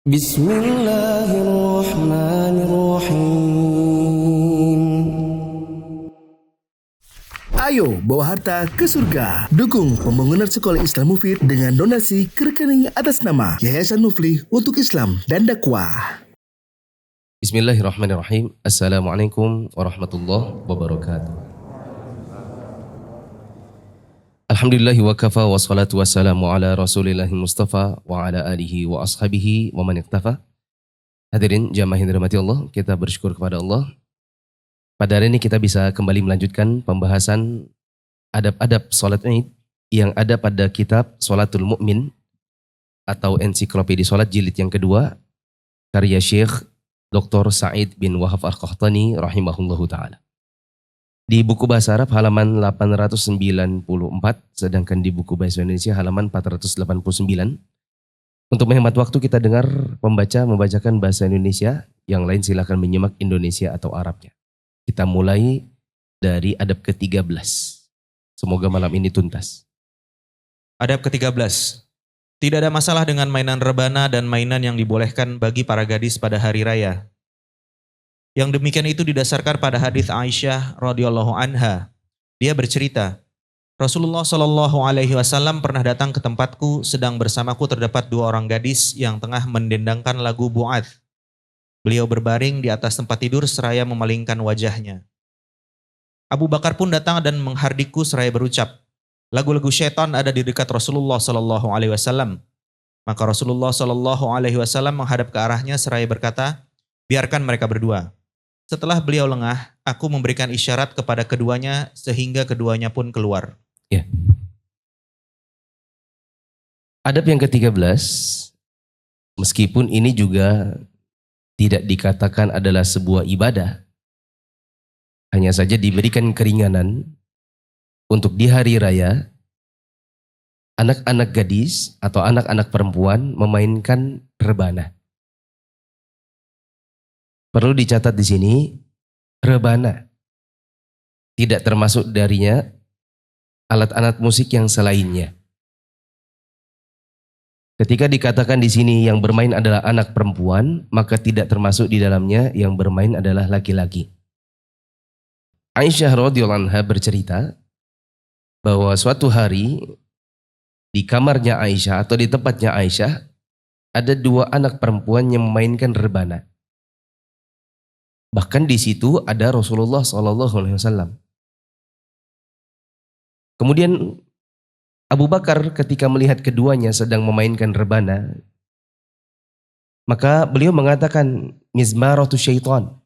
Bismillahirrahmanirrahim. Ayo bawa harta ke surga. Dukung pembangunan sekolah Islam Mufid dengan donasi ke rekening atas nama Yayasan Muflih untuk Islam dan Dakwah. Bismillahirrahmanirrahim. Assalamualaikum warahmatullahi wabarakatuh. Alhamdulillahi wa kafa wa salatu wassalamu ala rasulillahi mustafa wa ala alihi wa ashabihi wa man iktafa. Hadirin jamaah yang dirahmati Allah, kita bersyukur kepada Allah. Pada hari ini kita bisa kembali melanjutkan pembahasan adab-adab salat Id yang ada pada kitab Salatul Mu'min atau Ensiklopedi Salat jilid yang kedua karya Syekh Dr. Sa'id bin Wahab Al-Qahtani rahimahullahu ta'ala. Di buku bahasa Arab halaman 894, sedangkan di buku bahasa Indonesia halaman 489. Untuk menghemat waktu kita dengar pembaca membacakan bahasa Indonesia, yang lain silakan menyimak Indonesia atau Arabnya. Kita mulai dari adab ke-13. Semoga malam ini tuntas. Adab ke-13. Tidak ada masalah dengan mainan rebana dan mainan yang dibolehkan bagi para gadis pada hari raya. Yang demikian itu didasarkan pada hadis Aisyah radhiyallahu anha. Dia bercerita, Rasulullah Shallallahu Alaihi Wasallam pernah datang ke tempatku, sedang bersamaku terdapat dua orang gadis yang tengah mendendangkan lagu Bu'ath. Beliau berbaring di atas tempat tidur seraya memalingkan wajahnya. Abu Bakar pun datang dan menghardikku seraya berucap, lagu-lagu syaitan ada di dekat Rasulullah Shallallahu Alaihi Wasallam. Maka Rasulullah Shallallahu Alaihi Wasallam menghadap ke arahnya seraya berkata, biarkan mereka berdua. Setelah beliau lengah, aku memberikan isyarat kepada keduanya sehingga keduanya pun keluar. Ya. Adab yang ke-13, meskipun ini juga tidak dikatakan adalah sebuah ibadah, hanya saja diberikan keringanan untuk di hari raya, anak-anak gadis atau anak-anak perempuan memainkan rebana. Perlu dicatat di sini, rebana tidak termasuk darinya alat-alat musik yang selainnya. Ketika dikatakan di sini yang bermain adalah anak perempuan, maka tidak termasuk di dalamnya yang bermain adalah laki-laki. Aisyah radhiyallahu anha bercerita bahwa suatu hari di kamarnya Aisyah atau di tempatnya Aisyah ada dua anak perempuan yang memainkan rebana. Bahkan di situ ada Rasulullah SAW. Kemudian Abu Bakar ketika melihat keduanya sedang memainkan rebana, maka beliau mengatakan, mizmaratu syaitan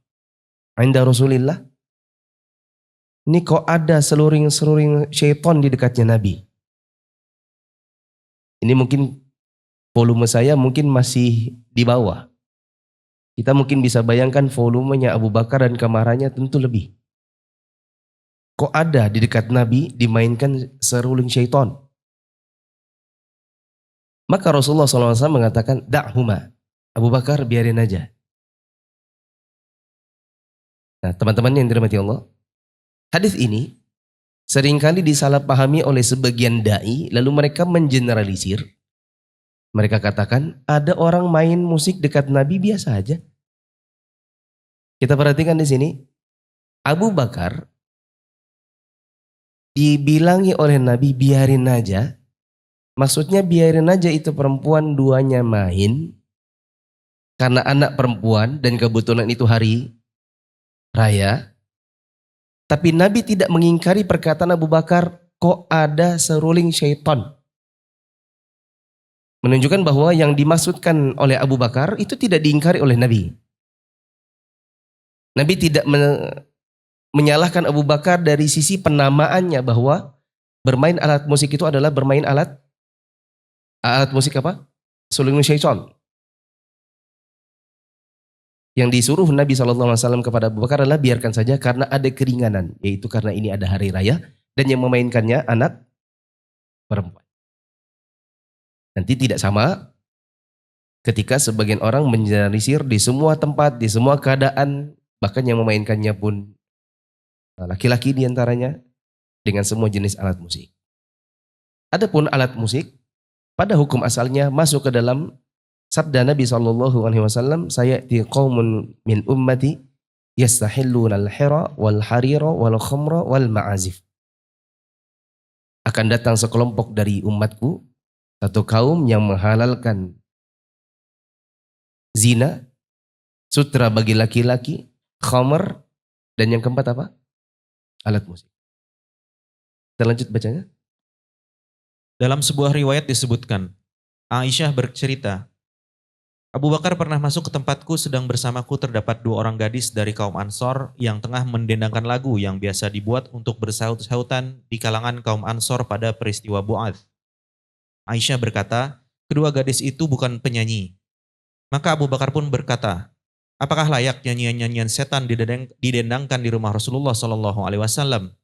inda Rasulillah. Ini kok ada seluring-seluring syaitan di dekatnya Nabi. Ini mungkin volume saya mungkin masih di bawah. Kita mungkin bisa bayangkan volumenya Abu Bakar dan kamarannya tentu lebih. Kok ada di dekat Nabi dimainkan seruling syaitan? Maka Rasulullah SAW mengatakan, da'huma. Abu Bakar biarin aja. Nah teman-teman yang dirahmati Allah, hadis ini seringkali disalahpahami oleh sebagian da'i, lalu mereka mengeneralisir. Mereka katakan ada orang main musik dekat Nabi biasa aja. Kita perhatikan di sini, Abu Bakar dibilangi oleh Nabi biarin aja. Maksudnya biarin aja itu perempuan duanya main karena anak perempuan dan kebetulan itu hari raya. Tapi Nabi tidak mengingkari perkataan Abu Bakar, kok ada seruling syaitan. Menunjukkan bahwa yang dimaksudkan oleh Abu Bakar itu tidak diingkari oleh Nabi. Nabi tidak menyalahkan Abu Bakar dari sisi penamaannya bahwa bermain alat musik itu adalah bermain alat musik apa? Seruling syaitan. Yang disuruh Nabi SAW kepada Abu Bakar adalah biarkan saja karena ada keringanan, yaitu karena ini ada hari raya dan yang memainkannya anak perempuan. Nanti tidak sama ketika sebagian orang mengeneralisir di semua tempat, di semua keadaan, bahkan yang memainkannya pun laki-laki diantaranya dengan semua jenis alat musik. Adapun alat musik pada hukum asalnya masuk ke dalam sabda Nabi SAW, sayati qaumun min ummati yastahilluna al-hira wal harira wal khamra wal ma'azif. Akan datang sekelompok dari umatku, satu kaum yang menghalalkan zina, sutra bagi laki-laki, khamr, dan yang keempat apa? Alat musik. Kita lanjut bacanya. Dalam sebuah riwayat disebutkan, Aisyah bercerita, Abu Bakar pernah masuk ke tempatku, sedang bersamaku terdapat 2 orang gadis dari kaum Ansor yang tengah mendendangkan lagu yang biasa dibuat untuk bersaut-sautan di kalangan kaum Ansor pada peristiwa Bu'ath. Aisyah berkata, kedua gadis itu bukan penyanyi. Maka Abu Bakar pun berkata, apakah layak nyanyian-nyanyian setan didendangkan di rumah Rasulullah SAW?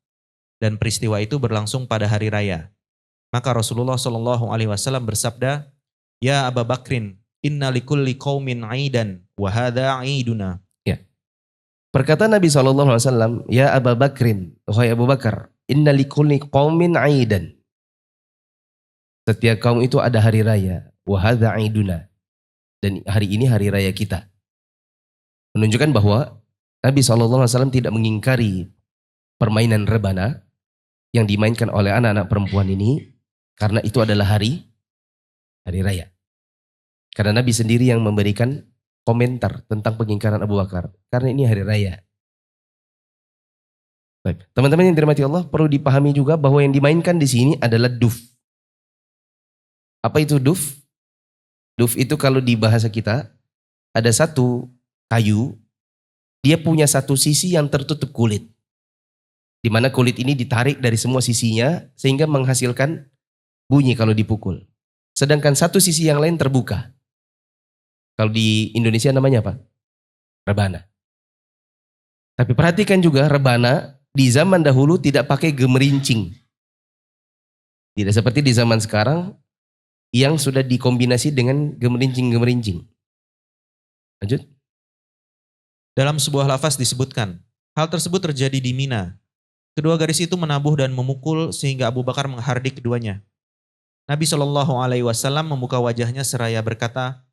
Dan peristiwa itu berlangsung pada hari raya. Maka Rasulullah SAW bersabda, Ya Abu Bakrin, inna likulli qaumin aidan wa hadha aiduna. Ya. Perkataan Nabi SAW, Ya Abu Bakrin, wahai Abu Bakar, inna likulli qaumin aidan. Setiap kaum itu ada hari raya, wa hadha aiduna. Dan hari ini hari raya kita. Menunjukkan bahwa Nabi SAW tidak mengingkari permainan rebana yang dimainkan oleh anak-anak perempuan ini, karena itu adalah hari raya. Karena Nabi sendiri yang memberikan komentar tentang pengingkaran Abu Bakar. Karena ini hari raya. Baik. Teman-teman yang dirahmati Allah, perlu dipahami juga bahwa yang dimainkan di sini adalah duf. Apa itu duf? Duf itu kalau di bahasa kita, ada satu kayu, dia punya satu sisi yang tertutup kulit. Di mana kulit ini ditarik dari semua sisinya, sehingga menghasilkan bunyi kalau dipukul. Sedangkan satu sisi yang lain terbuka. Kalau di Indonesia namanya apa? Rebana. Tapi perhatikan juga, rebana di zaman dahulu tidak pakai gemerincing. Tidak seperti di zaman sekarang yang sudah dikombinasi dengan gemerincing-gemerincing. Lanjut. Dalam sebuah lafaz disebutkan, hal tersebut terjadi di Mina. Kedua gadis itu menabuh dan memukul sehingga Abu Bakar menghardik keduanya. Nabi SAW membuka wajahnya seraya berkata,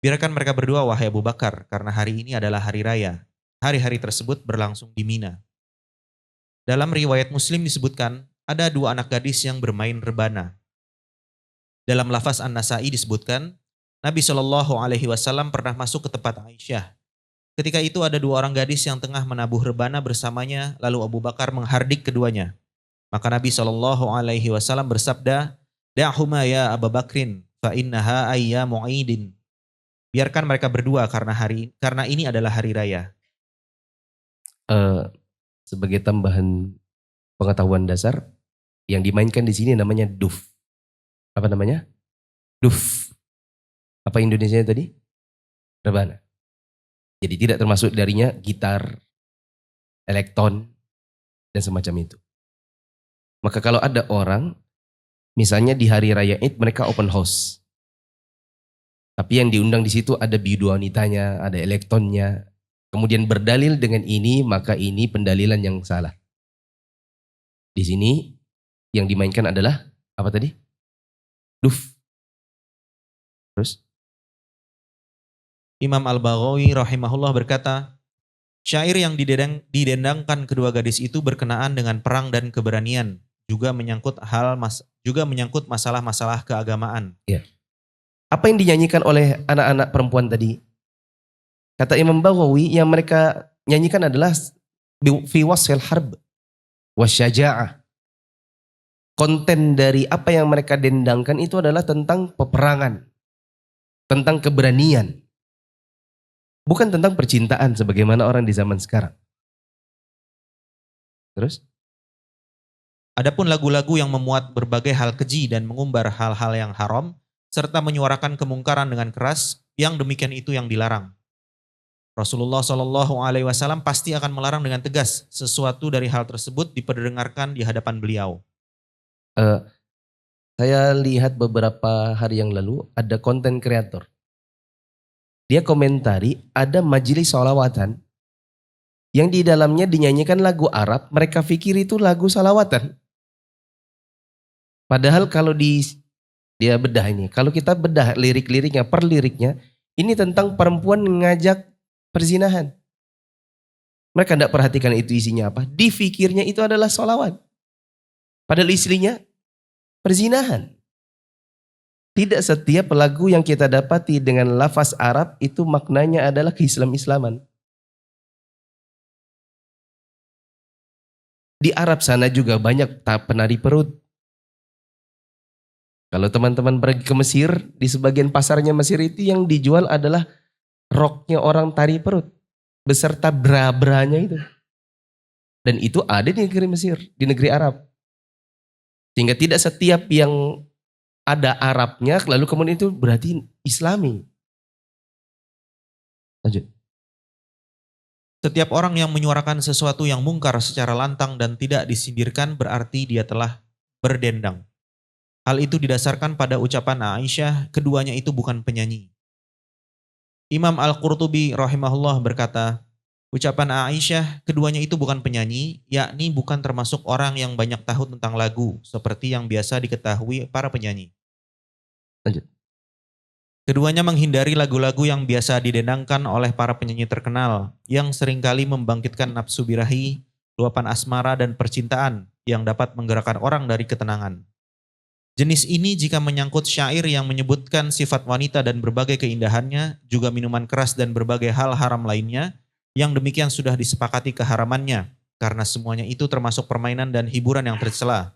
biarkan mereka berdua wahai Abu Bakar, karena hari ini adalah hari raya. Hari-hari tersebut berlangsung di Mina. Dalam riwayat Muslim disebutkan, ada 2 anak gadis yang bermain rebana. Dalam lafaz An-Nasai disebutkan, Nabi SAW pernah masuk ke tempat Aisyah. Ketika itu ada 2 orang gadis yang tengah menabuh rebana bersamanya, lalu Abu Bakar menghardik keduanya. Maka Nabi SAW bersabda, Da'huma ya Abu Bakrin, fa innaha ayyamu aidin. Biarkan mereka berdua karena ini adalah hari raya. Sebagai tambahan pengetahuan dasar, yang dimainkan di sini namanya duf. Apa namanya? Duf. Apa Indonesianya tadi? Rebana. Jadi tidak termasuk darinya gitar, elektron, dan semacam itu. Maka kalau ada orang, misalnya di hari raya Id mereka open house. Tapi yang diundang di situ ada bidu wanitanya, ada elektronnya. Kemudian berdalil dengan ini, maka ini pendalilan yang salah. Di sini yang dimainkan adalah apa tadi? Duf. Terus? Imam Al-Baghawi rahimahullah berkata, syair yang didendangkan kedua gadis itu berkenaan dengan perang dan keberanian, juga menyangkut masalah-masalah keagamaan. Ya. Apa yang dinyanyikan oleh anak-anak perempuan tadi? Kata Imam Baghawi, yang mereka nyanyikan adalah fi wasfil harb wasyaja'ah. Konten dari apa yang mereka dendangkan itu adalah tentang peperangan, tentang keberanian. Bukan tentang percintaan sebagaimana orang di zaman sekarang. Terus? Adapun lagu-lagu yang memuat berbagai hal keji dan mengumbar hal-hal yang haram, serta menyuarakan kemungkaran dengan keras, yang demikian itu yang dilarang. Rasulullah SAW pasti akan melarang dengan tegas sesuatu dari hal tersebut diperdengarkan di hadapan beliau. Saya lihat beberapa hari yang lalu ada konten kreator. Dia komentari ada majelis sholawatan yang di dalamnya dinyanyikan lagu Arab, mereka pikir itu lagu salawatan. Padahal kalau di Dia bedah ini. Kalau kita bedah lirik-liriknya, per liriknya, ini tentang perempuan ngajak perzinahan. Mereka tidak perhatikan itu isinya apa. Difikirnya itu adalah sholawat. Padahal istrinya perzinahan. Tidak setiap lagu yang kita dapati dengan lafaz Arab itu maknanya adalah keislam-islaman. Di Arab sana juga banyak penari perut. Kalau teman-teman pergi ke Mesir, di sebagian pasarnya Mesir itu yang dijual adalah roknya orang tari perut. Beserta bra-branya itu. Dan itu ada di negeri Mesir, di negeri Arab. Sehingga tidak setiap yang ada Arabnya, lalu kemudian itu berarti Islami. Lanjut. Setiap orang yang menyuarakan sesuatu yang mungkar secara lantang dan tidak disindirkan berarti dia telah berdendang. Hal itu didasarkan pada ucapan Aisyah, keduanya itu bukan penyanyi. Imam Al-Qurtubi rahimahullah berkata, ucapan Aisyah, keduanya itu bukan penyanyi, yakni bukan termasuk orang yang banyak tahu tentang lagu, seperti yang biasa diketahui para penyanyi. Lanjut. Keduanya menghindari lagu-lagu yang biasa didendangkan oleh para penyanyi terkenal, yang seringkali membangkitkan nafsu birahi, luapan asmara dan percintaan, yang dapat menggerakkan orang dari ketenangan. Jenis ini jika menyangkut syair yang menyebutkan sifat wanita dan berbagai keindahannya, juga minuman keras dan berbagai hal haram lainnya, yang demikian sudah disepakati keharamannya, karena semuanya itu termasuk permainan dan hiburan yang tercela.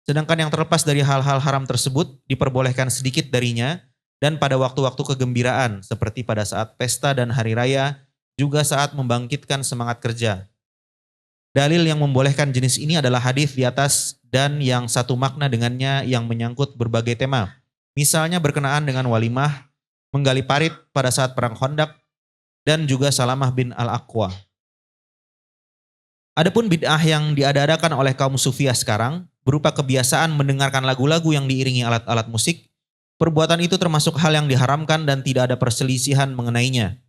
Sedangkan yang terlepas dari hal-hal haram tersebut, diperbolehkan sedikit darinya, dan pada waktu-waktu kegembiraan, seperti pada saat pesta dan hari raya, juga saat membangkitkan semangat kerja. Dalil yang membolehkan jenis ini adalah hadis di atas dan yang satu makna dengannya yang menyangkut berbagai tema. Misalnya berkenaan dengan walimah, menggali parit pada saat perang Khandaq, dan juga Salamah bin Al-Aqwa. Adapun bid'ah yang diada-adakan oleh kaum sufiah sekarang, berupa kebiasaan mendengarkan lagu-lagu yang diiringi alat-alat musik, perbuatan itu termasuk hal yang diharamkan dan tidak ada perselisihan mengenainya.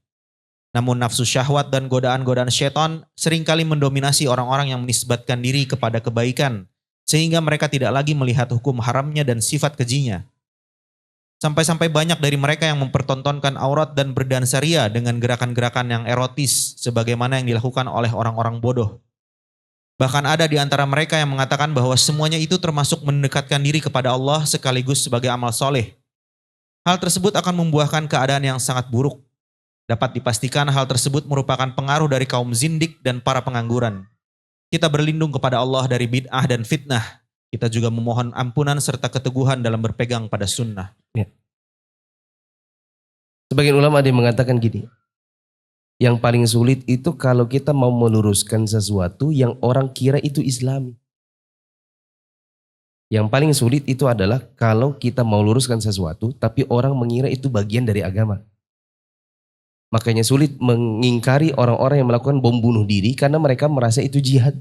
Namun nafsu syahwat dan godaan-godaan syaitan seringkali mendominasi orang-orang yang menisbatkan diri kepada kebaikan, sehingga mereka tidak lagi melihat hukum haramnya dan sifat kejinya. Sampai-sampai banyak dari mereka yang mempertontonkan aurat dan berdansa ria dengan gerakan-gerakan yang erotis, sebagaimana yang dilakukan oleh orang-orang bodoh. Bahkan ada di antara mereka yang mengatakan bahwa semuanya itu termasuk mendekatkan diri kepada Allah sekaligus sebagai amal soleh. Hal tersebut akan membuahkan keadaan yang sangat buruk. Dapat dipastikan hal tersebut merupakan pengaruh dari kaum zindik dan para pengangguran. Kita berlindung kepada Allah dari bid'ah dan fitnah. Kita juga memohon ampunan serta keteguhan dalam berpegang pada sunnah. Ya. Sebagian ulama ada yang mengatakan gini, yang paling sulit itu kalau kita mau meluruskan sesuatu yang orang kira itu Islami. Yang paling sulit itu adalah kalau kita mau luruskan sesuatu tapi orang mengira itu bagian dari agama. Makanya sulit mengingkari orang-orang yang melakukan bom bunuh diri karena mereka merasa itu jihad.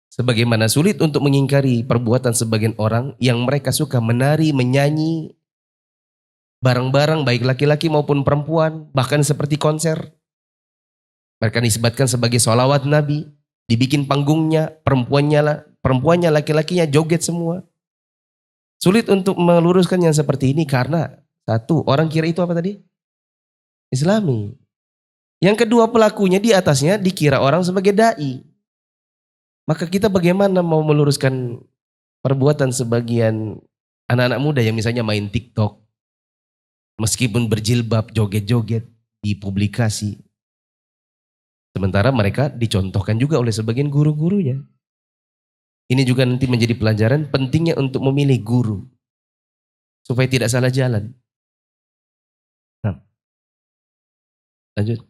Sebagaimana sulit untuk mengingkari perbuatan sebagian orang yang mereka suka menari, menyanyi, bareng-bareng baik laki-laki maupun perempuan, bahkan seperti konser. Mereka disebutkan sebagai sholawat Nabi, dibikin panggungnya, perempuannya, laki-lakinya joget semua. Sulit untuk meluruskan yang seperti ini karena satu, orang kira itu apa tadi? Islami. Yang kedua, pelakunya di atasnya dikira orang sebagai dai. Maka kita bagaimana mau meluruskan perbuatan sebagian anak-anak muda yang misalnya main TikTok, meskipun berjilbab, joget-joget di publikasi. Sementara mereka dicontohkan juga oleh sebagian guru-gurunya. Ini juga nanti menjadi pelajaran pentingnya untuk memilih guru. Supaya tidak salah jalan. Nah. Lanjut.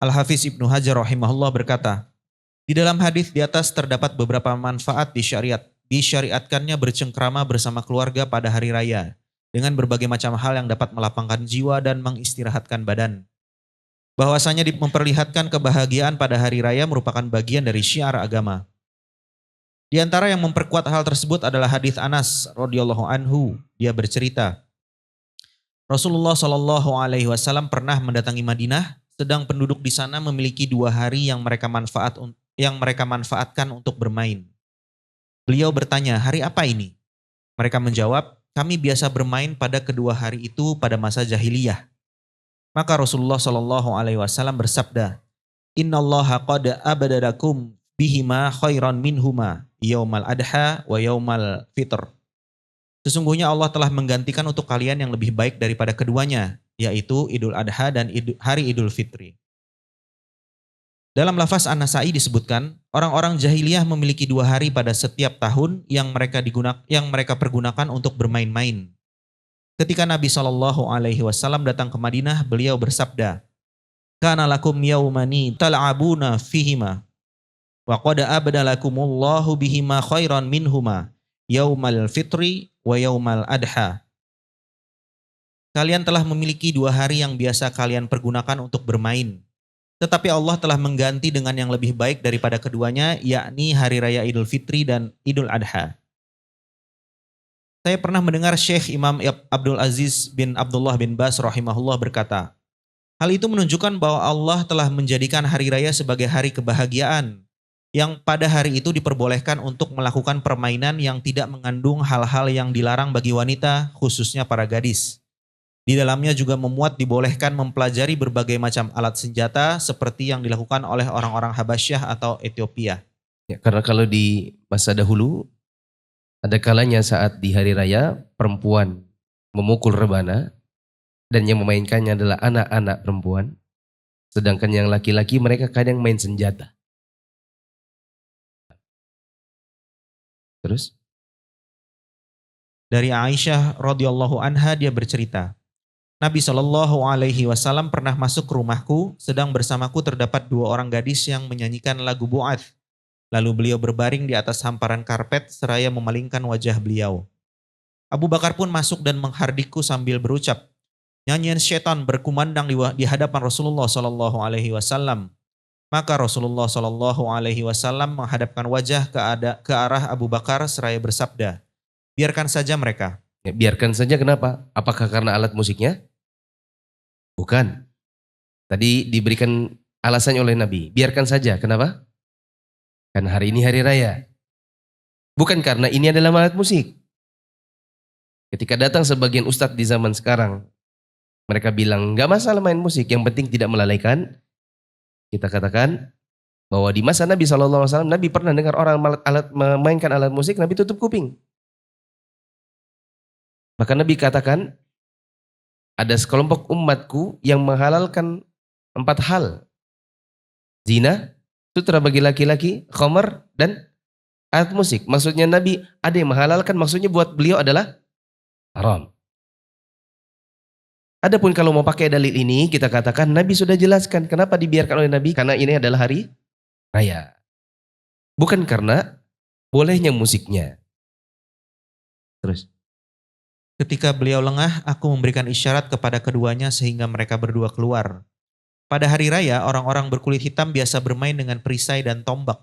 Al-Hafiz Ibnu Hajar rahimahullah berkata, di dalam hadis di atas terdapat beberapa manfaat di syariat. Disyariatkannya bercengkrama bersama keluarga pada hari raya. Dengan berbagai macam hal yang dapat melapangkan jiwa dan mengistirahatkan badan. Bahwasanya memperlihatkan kebahagiaan pada hari raya merupakan bagian dari syiar agama. Di antara yang memperkuat hal tersebut adalah hadis Anas radhiyallahu anhu. Dia bercerita, Rasulullah SAW pernah mendatangi Madinah, sedang penduduk di sana memiliki 2 hari yang mereka manfaatkan untuk bermain. Beliau bertanya, hari apa ini? Mereka menjawab, kami biasa bermain pada kedua hari itu pada masa jahiliyah. Maka Rasulullah SAW bersabda, Innallaha qad abadadakum bihima khairan minhuma yaumal adha wa yaumal fitr. Sesungguhnya Allah telah menggantikan untuk kalian yang lebih baik daripada keduanya, yaitu Idul Adha dan hari Idul Fitri. Dalam lafaz An-Nasa'i disebutkan, orang-orang jahiliyah memiliki 2 hari pada setiap tahun yang mereka pergunakan untuk bermain-main. Ketika Nabi SAW datang ke Madinah, beliau bersabda, Kana lakum yaumani tal'abuna fihima, wa qad abdalakumullahu bihima khairan minhuma, yaumal fitri wa yaumal adha. Kalian telah memiliki 2 hari yang biasa kalian pergunakan untuk bermain. Tetapi Allah telah mengganti dengan yang lebih baik daripada keduanya, yakni Hari Raya Idul Fitri dan Idul Adha. Saya pernah mendengar Syekh Imam Abdul Aziz bin Abdullah bin Bas rahimahullah berkata, hal itu menunjukkan bahwa Allah telah menjadikan hari raya sebagai hari kebahagiaan, yang pada hari itu diperbolehkan untuk melakukan permainan yang tidak mengandung hal-hal yang dilarang bagi wanita, khususnya para gadis. Di dalamnya juga memuat dibolehkan mempelajari berbagai macam alat senjata seperti yang dilakukan oleh orang-orang Habasyah atau Ethiopia. Ya, karena kalau di masa dahulu, ada kalanya saat di hari raya perempuan memukul rebana dan yang memainkannya adalah anak-anak perempuan. Sedangkan yang laki-laki mereka kadang main senjata. Terus? Dari Aisyah radhiyallahu anha dia bercerita, Nabi SAW pernah masuk ke rumahku, sedang bersamaku terdapat 2 orang gadis yang menyanyikan lagu Bu'ath. Lalu beliau berbaring di atas hamparan karpet seraya memalingkan wajah beliau. Abu Bakar pun masuk dan menghardikku sambil berucap, nyanyian syaitan berkumandang di hadapan Rasulullah SAW. Maka Rasulullah SAW menghadapkan wajah ke arah Abu Bakar seraya bersabda, biarkan saja mereka. Ya, biarkan saja, kenapa? Apakah karena alat musiknya? Bukan. Tadi diberikan alasannya oleh Nabi. Biarkan saja, kenapa? Karena hari ini hari raya. Bukan karena ini adalah alat musik. Ketika datang sebagian ustadz di zaman sekarang, mereka bilang, gak masalah main musik, yang penting tidak melalaikan. Kita katakan bahwa di masa Nabi SAW, Nabi pernah dengar orang memainkan alat musik, Nabi tutup kuping. Maka Nabi katakan, ada sekelompok umatku yang menghalalkan 4 hal. Zina, sutra bagi laki-laki, khamar, dan alat musik. Maksudnya Nabi ada yang menghalalkan, maksudnya buat beliau adalah haram. Adapun kalau mau pakai dalil ini, kita katakan Nabi sudah jelaskan kenapa dibiarkan oleh Nabi. Karena ini adalah hari raya. Bukan karena bolehnya musiknya. Terus. Ketika beliau lengah, aku memberikan isyarat kepada keduanya sehingga mereka berdua keluar. Pada hari raya, orang-orang berkulit hitam biasa bermain dengan perisai dan tombak.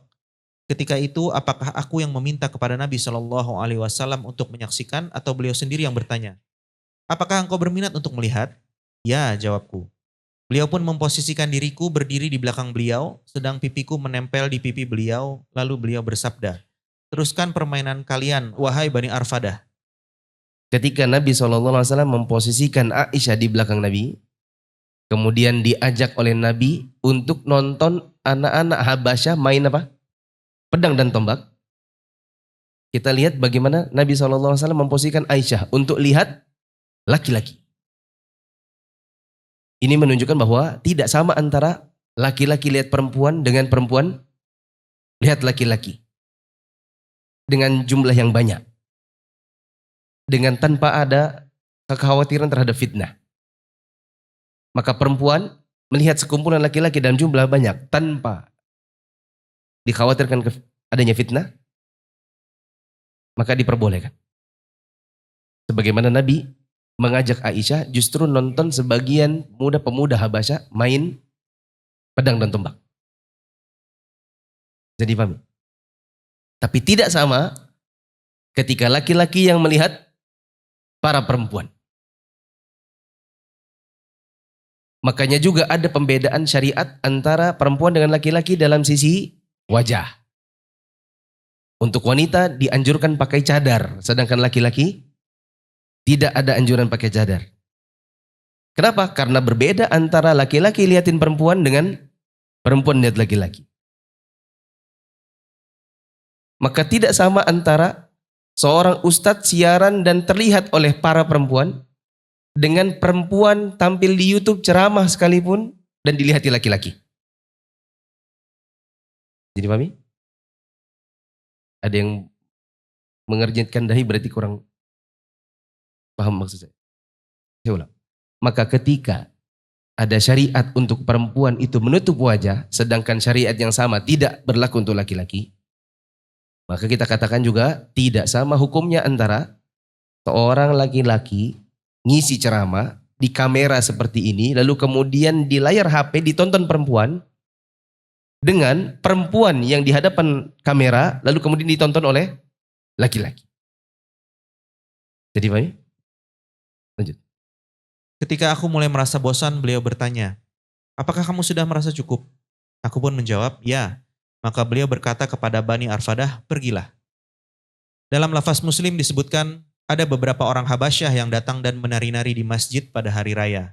Ketika itu, apakah aku yang meminta kepada Nabi SAW untuk menyaksikan atau beliau sendiri yang bertanya? Apakah engkau berminat untuk melihat? Ya, jawabku. Beliau pun memposisikan diriku berdiri di belakang beliau, sedang pipiku menempel di pipi beliau, lalu beliau bersabda, teruskan permainan kalian, wahai Bani Arfadah. Ketika Nabi SAW memposisikan Aisyah di belakang Nabi, kemudian diajak oleh Nabi untuk nonton anak-anak Habasyah main apa? Pedang dan tombak. Kita lihat bagaimana Nabi SAW memposisikan Aisyah untuk lihat laki-laki. Ini menunjukkan bahwa tidak sama antara laki-laki lihat perempuan dengan perempuan lihat laki-laki. Dengan jumlah yang banyak. Dengan tanpa ada kekhawatiran terhadap fitnah. Maka perempuan melihat sekumpulan laki-laki dalam jumlah banyak tanpa dikhawatirkan adanya fitnah, maka diperbolehkan. Sebagaimana Nabi mengajak Aisyah justru nonton sebagian pemuda Habasyah main pedang dan tombak. Jadi paham? Tapi tidak sama ketika laki-laki yang melihat para perempuan. Makanya juga ada pembedaan syariat antara perempuan dengan laki-laki dalam sisi wajah. Untuk wanita dianjurkan pakai cadar, sedangkan laki-laki tidak ada anjuran pakai cadar. Kenapa? Karena berbeda antara laki-laki liatin perempuan dengan perempuan lihat laki-laki. Maka tidak sama antara seorang ustadz siaran dan terlihat oleh para perempuan dengan perempuan tampil di YouTube ceramah sekalipun dan dilihati laki-laki. Jadi pahami? Ada yang mengerjakan dahi berarti kurang paham maksud saya. Saya ulang. Maka ketika ada syariat untuk perempuan itu menutup wajah, sedangkan syariat yang sama tidak berlaku untuk laki-laki, maka kita katakan juga tidak sama hukumnya antara seorang laki-laki ngisi ceramah di kamera seperti ini, lalu kemudian di layar HP ditonton perempuan, dengan perempuan yang di hadapan kamera, lalu kemudian ditonton oleh laki-laki. Jadi Pak, lanjut. Ketika aku mulai merasa bosan, beliau bertanya, apakah kamu sudah merasa cukup? Aku pun menjawab, ya. Maka beliau berkata kepada Bani Arfadah, pergilah. Dalam lafaz Muslim disebutkan, ada beberapa orang Habasyah yang datang dan menari-nari di masjid pada hari raya.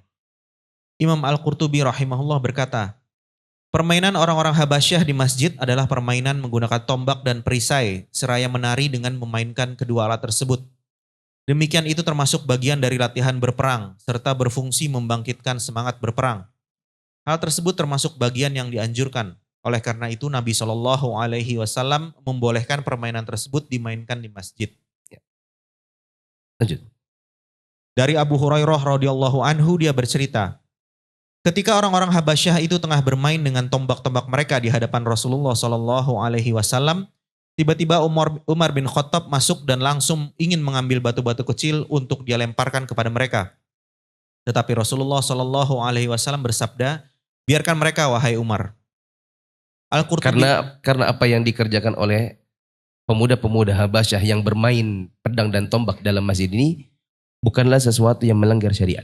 Imam Al-Qurtubi rahimahullah berkata, permainan orang-orang Habasyah di masjid adalah permainan menggunakan tombak dan perisai, seraya menari dengan memainkan kedua alat tersebut. Demikian itu termasuk bagian dari latihan berperang, serta berfungsi membangkitkan semangat berperang. Hal tersebut termasuk bagian yang dianjurkan. Oleh karena itu Nabi SAW membolehkan permainan tersebut dimainkan di masjid. Lanjut. Dari Abu Hurairah radhiyallahu anhu dia bercerita, ketika orang-orang Habasyah itu tengah bermain dengan tombak-tombak mereka di hadapan Rasulullah SAW, tiba-tiba Umar bin Khattab masuk dan langsung ingin mengambil batu-batu kecil untuk dia lemparkan kepada mereka. Tetapi Rasulullah SAW bersabda, biarkan mereka wahai Umar. Al-Qurtubi, karena apa yang dikerjakan oleh pemuda-pemuda Habasyah yang bermain pedang dan tombak dalam masjid ini bukanlah sesuatu yang melanggar syariat.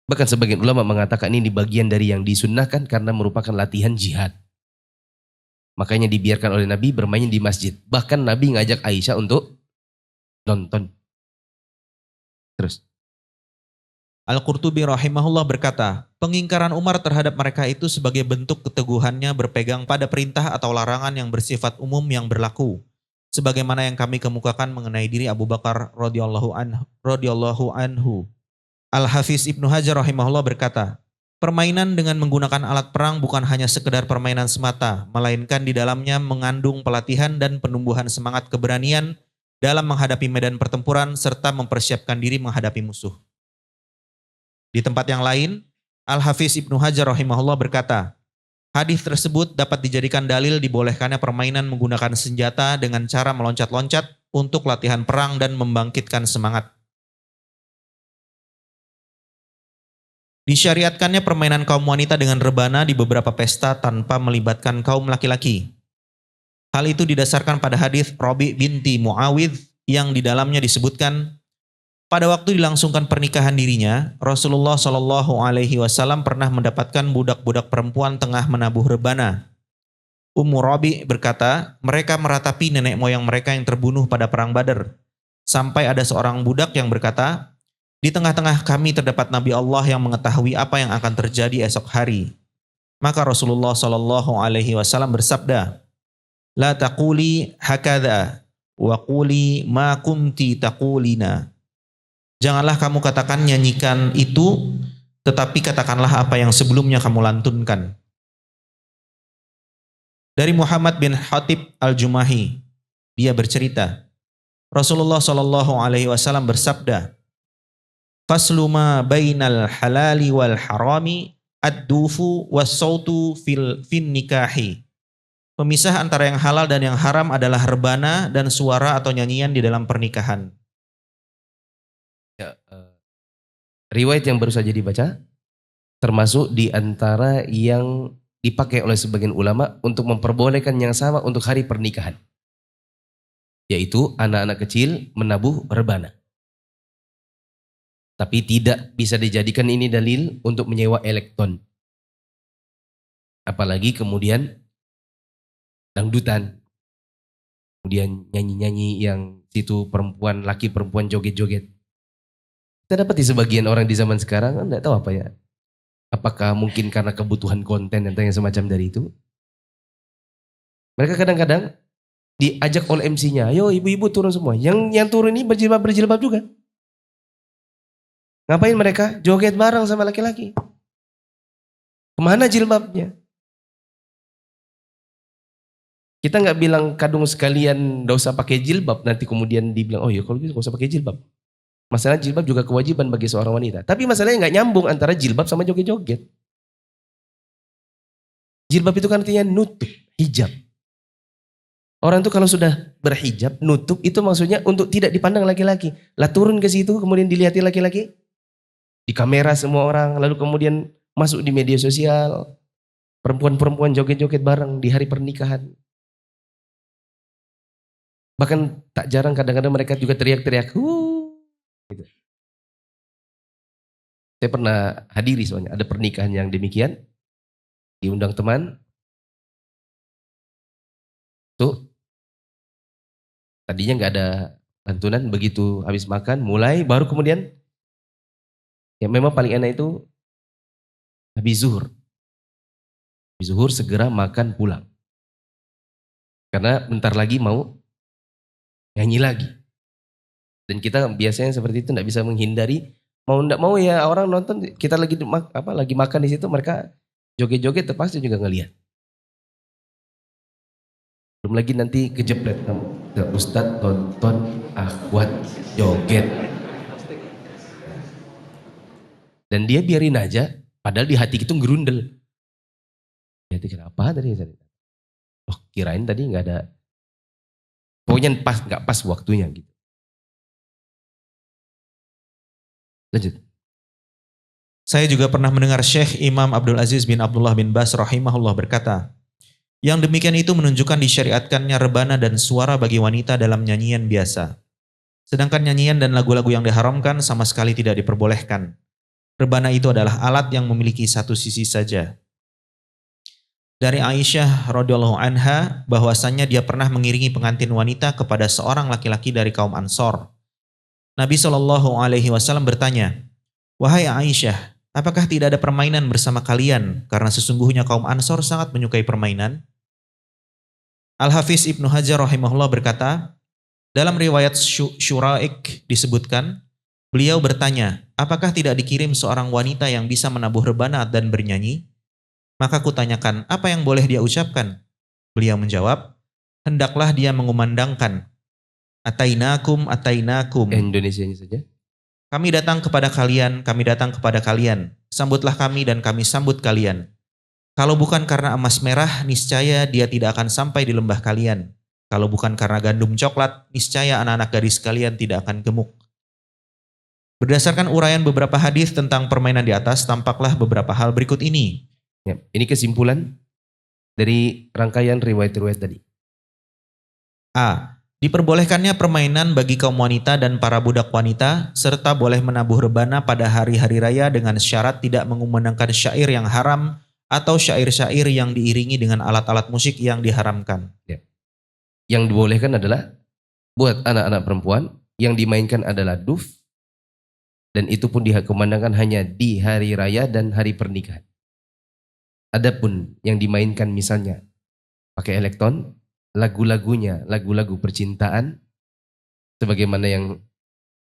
Bahkan sebagian ulama mengatakan ini bagian dari yang disunnahkan karena merupakan latihan jihad. Makanya dibiarkan oleh Nabi bermain di masjid. Bahkan Nabi ngajak Aisyah untuk nonton. Terus. Al-Qurtubi rahimahullah berkata, pengingkaran Umar terhadap mereka itu sebagai bentuk keteguhannya berpegang pada perintah atau larangan yang bersifat umum yang berlaku. Sebagaimana yang kami kemukakan mengenai diri Abu Bakar radhiyallahu anhu. Al-Hafiz Ibnu Hajar rahimahullah berkata, permainan dengan menggunakan alat perang bukan hanya sekedar permainan semata, melainkan di dalamnya mengandung pelatihan dan penumbuhan semangat keberanian dalam menghadapi medan pertempuran serta mempersiapkan diri menghadapi musuh. Di tempat yang lain, Al-Hafiz Ibnu Hajar rahimahullah berkata, hadis tersebut dapat dijadikan dalil dibolehkannya permainan menggunakan senjata dengan cara meloncat-loncat untuk latihan perang dan membangkitkan semangat. Disyariatkannya permainan kaum wanita dengan rebana di beberapa pesta tanpa melibatkan kaum laki-laki. Hal itu didasarkan pada hadis Rabi binti Muawidh yang di dalamnya disebutkan, pada waktu dilangsungkan pernikahan dirinya, Rasulullah SAW pernah mendapatkan budak-budak perempuan tengah menabuh rebana. Ummu Rabi berkata, mereka meratapi nenek moyang mereka yang terbunuh pada perang Badar. Sampai ada seorang budak yang berkata, di tengah-tengah kami terdapat Nabi Allah yang mengetahui apa yang akan terjadi esok hari. Maka Rasulullah SAW bersabda, la taquli hakadha wa quli ma kunti taqulina. Janganlah kamu katakan nyanyikan itu, tetapi katakanlah apa yang sebelumnya kamu lantunkan. Dari Muhammad bin Hatib Al-Jumahi, dia bercerita, Rasulullah SAW bersabda, faslu ma bainal halali wal harami ad-dufu was-sautu fin nikahi. Pemisah antara yang halal dan yang haram adalah rebana dan suara atau nyanyian di dalam pernikahan. Ya, riwayat yang baru saja dibaca termasuk di antara yang dipakai oleh sebagian ulama untuk memperbolehkan yang sama untuk hari pernikahan. Yaitu anak-anak kecil menabuh rebana. Tapi tidak bisa dijadikan ini dalil untuk menyewa elektron. Apalagi kemudian dangdutan. Kemudian nyanyi-nyanyi yang situ perempuan, laki perempuan joget-joget. Kita dapat di sebagian orang di zaman sekarang, enggak tahu apa ya. Apakah mungkin karena kebutuhan konten atau yang semacam dari itu. Mereka kadang-kadang diajak oleh MC-nya, ayo ibu-ibu turun semua. Yang turun ini berjilbab juga. Ngapain mereka? Joget bareng sama laki-laki. Kemana jilbabnya? Kita nggak bilang kadung sekalian nggak usah pakai jilbab, nanti kemudian dibilang, oh ya kalau gitu nggak usah pakai jilbab. Masalah jilbab juga kewajiban bagi seorang wanita. Tapi masalahnya nggak nyambung antara jilbab sama joget-joget. Jilbab itu kan artinya nutup, hijab. Orang tuh kalau sudah berhijab, nutup itu maksudnya untuk tidak dipandang laki-laki. Lah turun ke situ kemudian dilihatin laki-laki. Di kamera semua orang, lalu kemudian masuk di media sosial. Perempuan-perempuan joget-joget bareng di hari pernikahan. Bahkan tak jarang kadang-kadang mereka juga teriak-teriak. Gitu. Saya pernah hadiri soalnya, ada pernikahan yang demikian. Diundang teman. Tuh. Tadinya nggak ada lantunan, begitu habis makan, mulai baru kemudian. Ya memang paling enak itu habis zuhur. Habis zuhur segera makan pulang. Karena bentar lagi mau nyanyi lagi. Dan kita biasanya seperti itu tidak bisa menghindari. Mau tidak mau ya orang nonton, kita lagi makan di situ, mereka joget-joget terpaksa juga ngelihat. Belum lagi nanti kejepret, Ustadz tonton akhwat joget. Dan dia biarin aja, padahal di hati itu ngerundel. Ya kenapa tadi? Oh kirain tadi nggak ada. Pokoknya nggak pas waktunya gitu. Lanjut. Saya juga pernah mendengar Syekh Imam Abdul Aziz bin Abdullah bin Bas rahimahullah berkata, yang demikian itu menunjukkan disyariatkannya rebana dan suara bagi wanita dalam nyanyian biasa. Sedangkan nyanyian dan lagu-lagu yang diharamkan sama sekali tidak diperbolehkan. Rebana itu adalah alat yang memiliki satu sisi saja. Dari Aisyah radhiyallahu anha bahwasannya dia pernah mengiringi pengantin wanita kepada seorang laki-laki dari kaum Ansor. Nabi SAW bertanya, "Wahai Aisyah, apakah tidak ada permainan bersama kalian? Karena sesungguhnya kaum Ansor sangat menyukai permainan." Al-Hafiz Ibnu Hajar rahimahullah berkata, dalam riwayat Syura'ik disebutkan, beliau bertanya, apakah tidak dikirim seorang wanita yang bisa menabuh rebana dan bernyanyi? Maka kutanyakan, apa yang boleh dia ucapkan? Beliau menjawab, hendaklah dia mengumandangkan, atainakum, atainakum. Indonesianya saja. Kami datang kepada kalian, kami datang kepada kalian. Sambutlah kami dan kami sambut kalian. Kalau bukan karena emas merah, niscaya dia tidak akan sampai di lembah kalian. Kalau bukan karena gandum coklat, niscaya anak-anak gadis kalian tidak akan gemuk. Berdasarkan uraian beberapa hadis tentang permainan di atas, tampaklah beberapa hal berikut ini. Ya, ini kesimpulan dari rangkaian riwayat-riwayat tadi. A. Diperbolehkannya permainan bagi kaum wanita dan para budak wanita, serta boleh menabuh rebana pada hari-hari raya dengan syarat tidak mengumandangkan syair yang haram atau syair-syair yang diiringi dengan alat-alat musik yang diharamkan. Ya. Yang dibolehkan adalah buat anak-anak perempuan, yang dimainkan adalah duf, dan itu pun dikumandangkan hanya di hari raya dan hari pernikahan. Adapun yang dimainkan misalnya pakai elektron, lagu-lagunya, lagu-lagu percintaan, sebagaimana yang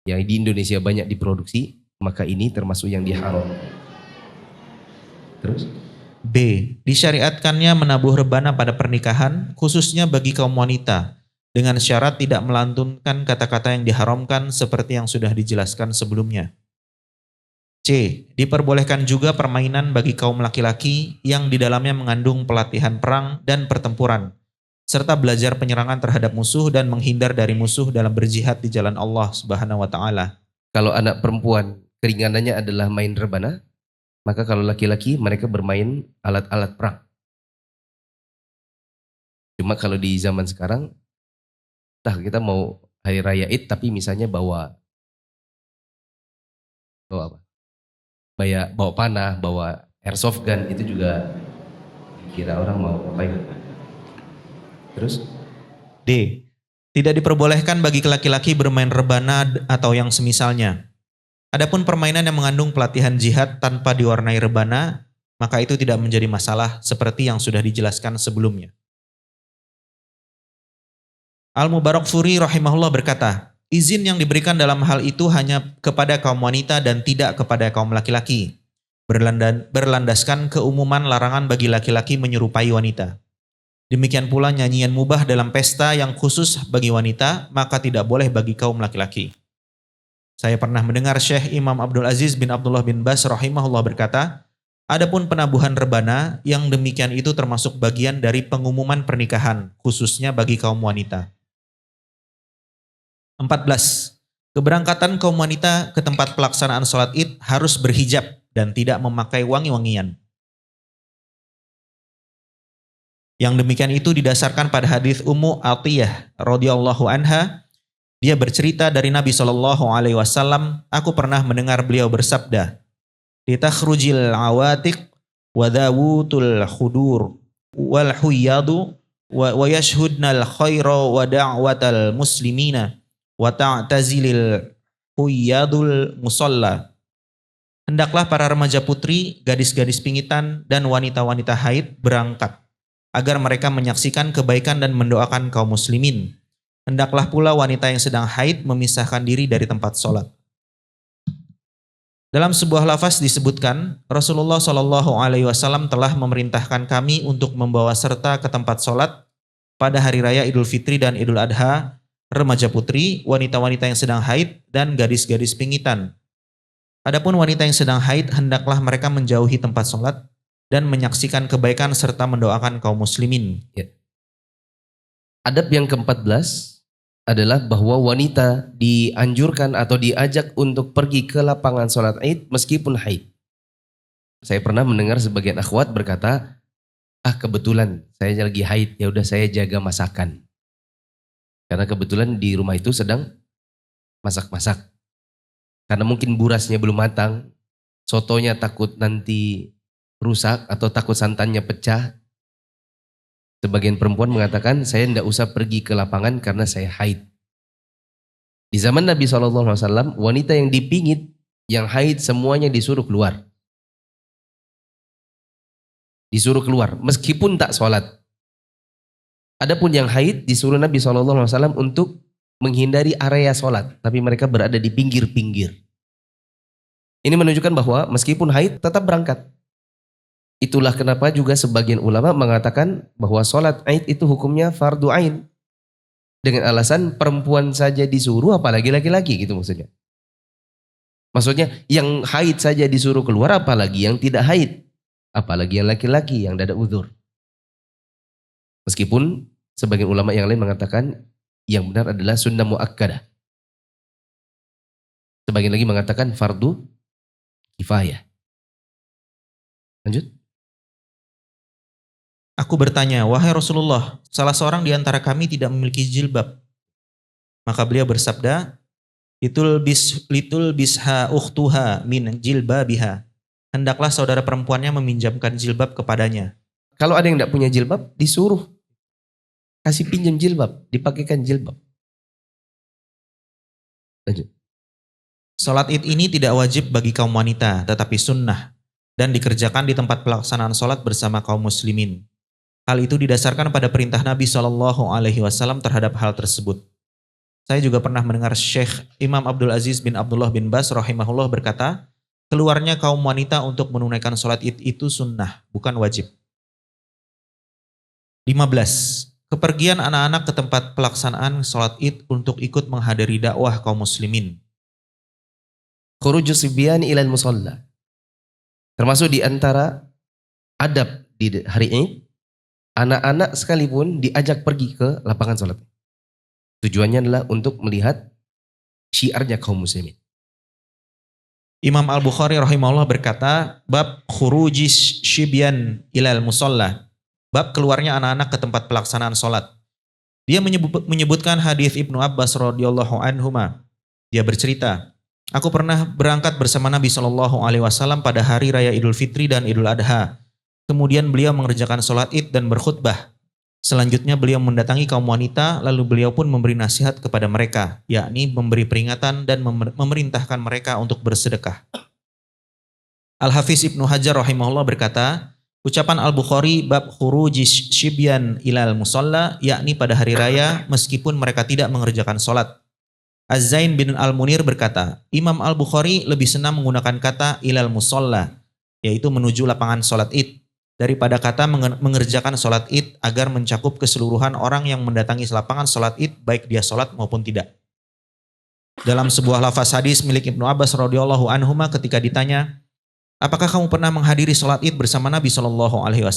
di Indonesia banyak diproduksi, maka ini termasuk yang diharam. Terus? B. Disyariatkannya menabuh rebana pada pernikahan, khususnya bagi kaum wanita, dengan syarat tidak melantunkan kata-kata yang diharamkan seperti yang sudah dijelaskan sebelumnya. C. Diperbolehkan juga permainan bagi kaum laki-laki yang di dalamnya mengandung pelatihan perang dan pertempuran, serta belajar penyerangan terhadap musuh dan menghindar dari musuh dalam berjihad di jalan Allah Subhanahu wa taala. Kalau anak perempuan keringanannya adalah main rebana, maka kalau laki-laki mereka bermain alat-alat perang. Cuma kalau di zaman sekarang, kita mau hari raya Id tapi misalnya bawa apa? Bawa panah, bawa airsoft gun, itu juga kira orang mau ngapain. Terus? D. Tidak diperbolehkan bagi laki-laki bermain rebana atau yang semisalnya. Adapun permainan yang mengandung pelatihan jihad tanpa diwarnai rebana, maka itu tidak menjadi masalah seperti yang sudah dijelaskan sebelumnya. Al-Mubarakfuri rahimahullah berkata, izin yang diberikan dalam hal itu hanya kepada kaum wanita dan tidak kepada kaum laki-laki. Berlandaskan keumuman larangan bagi laki-laki menyerupai wanita. Demikian pula nyanyian mubah dalam pesta yang khusus bagi wanita, maka tidak boleh bagi kaum laki-laki. Saya pernah mendengar Syekh Imam Abdul Aziz bin Abdullah bin Bas rahimahullah berkata, adapun penabuhan rebana yang demikian itu termasuk bagian dari pengumuman pernikahan, khususnya bagi kaum wanita. 14. Keberangkatan kaum wanita ke tempat pelaksanaan sholat id harus berhijab dan tidak memakai wangi-wangian. Yang demikian itu didasarkan pada hadis Ummu Atiyah radhiyallahu anha. Dia bercerita dari Nabi SAW, aku pernah mendengar beliau bersabda, litakhrujil awatiq wa dhawutul khudur wal huyyadu wa yashhudnal khaira wa da'watal muslimina wa ta'tazilil huyyadul musalla. Hendaklah para remaja putri, gadis-gadis pingitan, dan wanita-wanita haid berangkat agar mereka menyaksikan kebaikan dan mendoakan kaum muslimin. Hendaklah pula wanita yang sedang haid memisahkan diri dari tempat sholat. Dalam sebuah lafaz disebutkan, Rasulullah SAW telah memerintahkan kami untuk membawa serta ke tempat sholat pada hari raya Idul Fitri dan Idul Adha, remaja putri, wanita-wanita yang sedang haid, dan gadis-gadis pingitan. Adapun wanita yang sedang haid, hendaklah mereka menjauhi tempat sholat dan menyaksikan kebaikan serta mendoakan kaum muslimin. Ya. Adab yang ke-14 adalah bahwa wanita dianjurkan atau diajak untuk pergi ke lapangan sholat id meskipun haid. Saya pernah mendengar sebagian akhwat berkata, kebetulan saya lagi haid, ya udah saya jaga masakan. Karena kebetulan di rumah itu sedang masak-masak. Karena mungkin burasnya belum matang, sotonya takut nanti rusak atau takut santannya pecah. Sebagian perempuan mengatakan saya tidak usah pergi ke lapangan karena saya haid. Di zaman Nabi SAW, wanita yang dipingit, yang haid semuanya disuruh keluar. Disuruh keluar meskipun tak sholat. Adapun yang haid disuruh Nabi SAW untuk menghindari area sholat, tapi mereka berada di pinggir-pinggir. Ini menunjukkan bahwa meskipun haid tetap berangkat. Itulah kenapa juga sebagian ulama mengatakan bahwa sholat Aid itu hukumnya fardu ain. Dengan alasan perempuan saja disuruh, apalagi laki-laki gitu maksudnya. Maksudnya yang haid saja disuruh keluar, apalagi yang tidak haid. Apalagi yang laki-laki yang tidak ada uzur. Meskipun sebagian ulama yang lain mengatakan yang benar adalah sunnah muakkadah. Sebagian lagi mengatakan fardu kifayah. Lanjut. Aku bertanya, wahai Rasulullah, salah seorang di antara kami tidak memiliki jilbab. Maka beliau bersabda, litul bisha ukhtuha min jilbabiha. Hendaklah saudara perempuannya meminjamkan jilbab kepadanya. Kalau ada yang tidak punya jilbab, disuruh kasih pinjam jilbab, dipakaikan jilbab. Lanjut. Salat Id ini tidak wajib bagi kaum wanita, tetapi sunnah dan dikerjakan di tempat pelaksanaan salat bersama kaum muslimin. Hal itu didasarkan pada perintah Nabi SAW terhadap hal tersebut. Saya juga pernah mendengar Syekh Imam Abdul Aziz bin Abdullah bin Bas rahimahullah berkata, keluarnya kaum wanita untuk menunaikan sholat id itu sunnah, bukan wajib. 15. Kepergian anak-anak ke tempat pelaksanaan sholat id untuk ikut menghadiri dakwah kaum muslimin. Khurujus sibyan ilal musalla. Termasuk di antara adab di hari Id, anak-anak sekalipun diajak pergi ke lapangan sholat. Tujuannya adalah untuk melihat syiarnya kaum muslimin. Imam Al-Bukhari rahimahullah berkata, bab khurujis syibyan ilal musalla, bab keluarnya anak-anak ke tempat pelaksanaan sholat. Dia menyebutkan hadis Ibnu Abbas radhiyallahu anhuma. Dia bercerita, aku pernah berangkat bersama Nabi SAW pada hari raya Idul Fitri dan Idul Adha. Kemudian beliau mengerjakan sholat id dan berkhutbah. Selanjutnya beliau mendatangi kaum wanita, lalu beliau pun memberi nasihat kepada mereka, yakni memberi peringatan dan memerintahkan mereka untuk bersedekah. Al-Hafiz Ibnu Hajar rahimahullah berkata, ucapan Al-Bukhari bab khurujis syibyan ilal musalla, yakni pada hari raya meskipun mereka tidak mengerjakan sholat. Az-Zain bin Al-Munir berkata, Imam Al-Bukhari lebih senang menggunakan kata ilal musalla, yaitu menuju lapangan sholat id, daripada kata mengerjakan sholat id agar mencakup keseluruhan orang yang mendatangi lapangan sholat id baik dia sholat maupun tidak. Dalam sebuah lafaz hadis milik Ibnu Abbas radhiyallahu anhuma ketika ditanya, apakah kamu pernah menghadiri sholat id bersama Nabi SAW?